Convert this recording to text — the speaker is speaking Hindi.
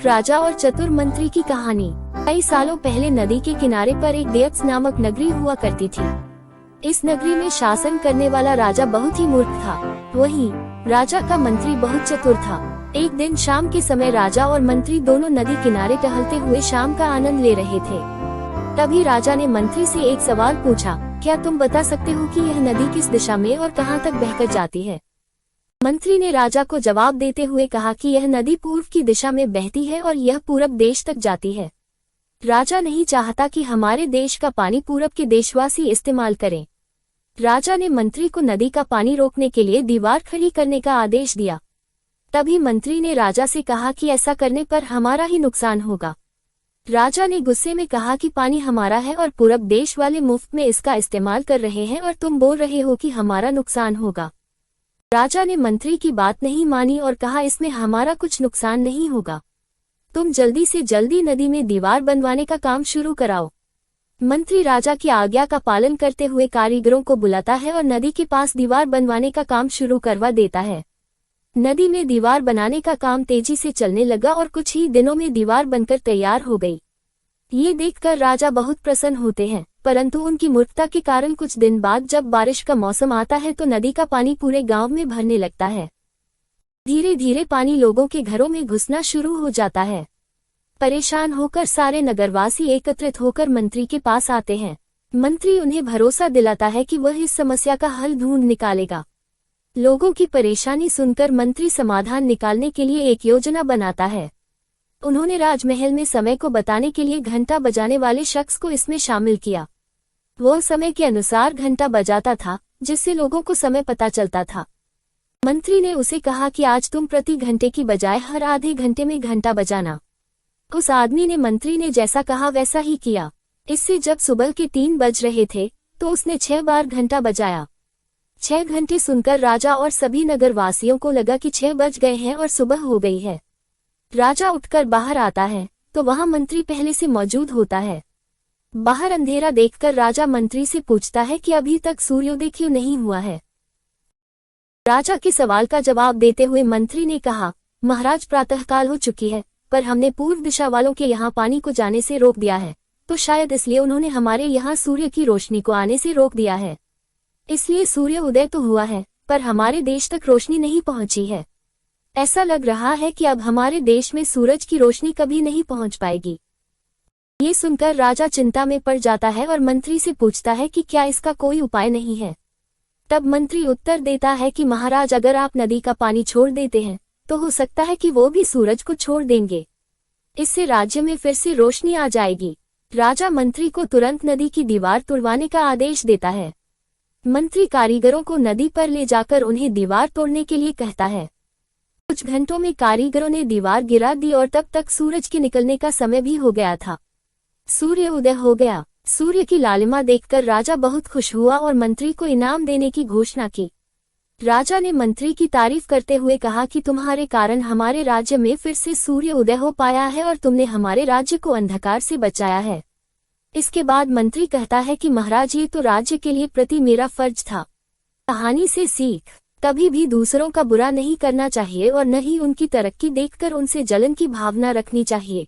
एक राजा और चतुर मंत्री की कहानी। कई सालों पहले नदी के किनारे पर एक देयक्स नामक नगरी हुआ करती थी। इस नगरी में शासन करने वाला राजा बहुत ही मूर्ख था। वहीं राजा का मंत्री बहुत चतुर था। एक दिन शाम के समय राजा और मंत्री दोनों नदी किनारे टहलते हुए शाम का आनंद ले रहे थे। तभी राजा ने मंत्री से एक सवाल पूछा, क्या तुम बता सकते हो कि यह नदी किस दिशा में और कहां तक बहकर जाती है? मंत्री ने राजा को जवाब देते हुए कहा कि यह नदी पूर्व की दिशा में बहती है और यह पूरब देश तक जाती है। राजा नहीं चाहता कि हमारे देश का पानी पूरब के देशवासी इस्तेमाल करें। राजा ने मंत्री को नदी का पानी रोकने के लिए दीवार खड़ी करने का आदेश दिया। तभी मंत्री ने राजा से कहा कि ऐसा करने पर हमारा ही नुकसान होगा। राजा ने गुस्से में कहा कि पानी हमारा है और पूरब देश वाले मुफ्त में इसका इस्तेमाल कर रहे हैं और तुम बोल रहे हो कि हमारा नुकसान होगा। राजा ने मंत्री की बात नहीं मानी और कहा, इसमें हमारा कुछ नुकसान नहीं होगा। तुम जल्दी से जल्दी नदी में दीवार बनवाने का काम शुरू कराओ। मंत्री राजा की आज्ञा का पालन करते हुए कारीगरों को बुलाता है और नदी के पास दीवार बनवाने का काम शुरू करवा देता है। नदी में दीवार बनाने का काम तेजी से चलने लगा और कुछ ही दिनों में दीवार बनकर तैयार हो गई। ये देखकर राजा बहुत प्रसन्न होते हैं, परंतु उनकी मूर्खता के कारण कुछ दिन बाद जब बारिश का मौसम आता है तो नदी का पानी पूरे गांव में भरने लगता है। धीरे धीरे पानी लोगों के घरों में घुसना शुरू हो जाता है। परेशान होकर सारे नगरवासी एकत्रित होकर मंत्री के पास आते हैं। मंत्री उन्हें भरोसा दिलाता है कि वह इस समस्या का हल ढूंढ निकालेगा। लोगों की परेशानी सुनकर मंत्री समाधान निकालने के लिए एक योजना बनाता है। उन्होंने राजमहल में समय को बताने के लिए घंटा बजाने वाले शख्स को इसमें शामिल किया। वो समय के अनुसार घंटा बजाता था, जिससे लोगों को समय पता चलता था। मंत्री ने उसे कहा कि आज तुम प्रति घंटे की बजाय हर आधे घंटे में घंटा बजाना। उस आदमी ने मंत्री ने जैसा कहा वैसा ही किया। इससे जब सुबह के 3 बज रहे थे तो उसने 6 बार घंटा बजाया। 6 घंटे सुनकर राजा और सभी नगरवासियों को लगा कि 6 बज गए हैं और सुबह हो गई है। राजा उठकर बाहर आता है तो वहां मंत्री पहले से मौजूद होता है। बाहर अंधेरा देखकर राजा मंत्री से पूछता है कि अभी तक सूर्योदय क्यों नहीं हुआ है। राजा के सवाल का जवाब देते हुए मंत्री ने कहा, महाराज प्रातःकाल हो चुकी है, पर हमने पूर्व दिशा वालों के यहाँ पानी को जाने से रोक दिया है, तो शायद इसलिए उन्होंने हमारे यहाँ सूर्य की रोशनी को आने से रोक दिया है। इसलिए सूर्य उदय तो हुआ है, पर हमारे देश तक रोशनी नहीं पहुंची है। ऐसा लग रहा है कि अब हमारे देश में सूरज की रोशनी कभी नहीं पहुंच पाएगी। ये सुनकर राजा चिंता में पड़ जाता है और मंत्री से पूछता है कि क्या इसका कोई उपाय नहीं है। तब मंत्री उत्तर देता है कि महाराज, अगर आप नदी का पानी छोड़ देते हैं तो हो सकता है कि वो भी सूरज को छोड़ देंगे। इससे राज्य में फिर से रोशनी आ जाएगी। राजा मंत्री को तुरंत नदी की दीवार तोड़वाने का आदेश देता है। मंत्री कारीगरों को नदी पर ले जाकर उन्हें दीवार तोड़ने के लिए कहता है। कुछ घंटों में कारीगरों ने दीवार गिरा दी और तब तक सूरज के निकलने का समय भी हो गया था। सूर्य उदय हो गया। सूर्य की लालिमा देखकर राजा बहुत खुश हुआ और मंत्री को इनाम देने की घोषणा की। राजा ने मंत्री की तारीफ करते हुए कहा कि तुम्हारे कारण हमारे राज्य में फिर से सूर्य उदय हो पाया है और तुमने हमारे राज्य को अंधकार से बचाया है। इसके बाद मंत्री कहता है कि महाराज, ये तो राज्य के लिए प्रति मेरा फर्ज था। कहानी से सीख, कभी भी दूसरों का बुरा नहीं करना चाहिए और न ही उनकी तरक्की देखकर उनसे जलन की भावना रखनी चाहिए।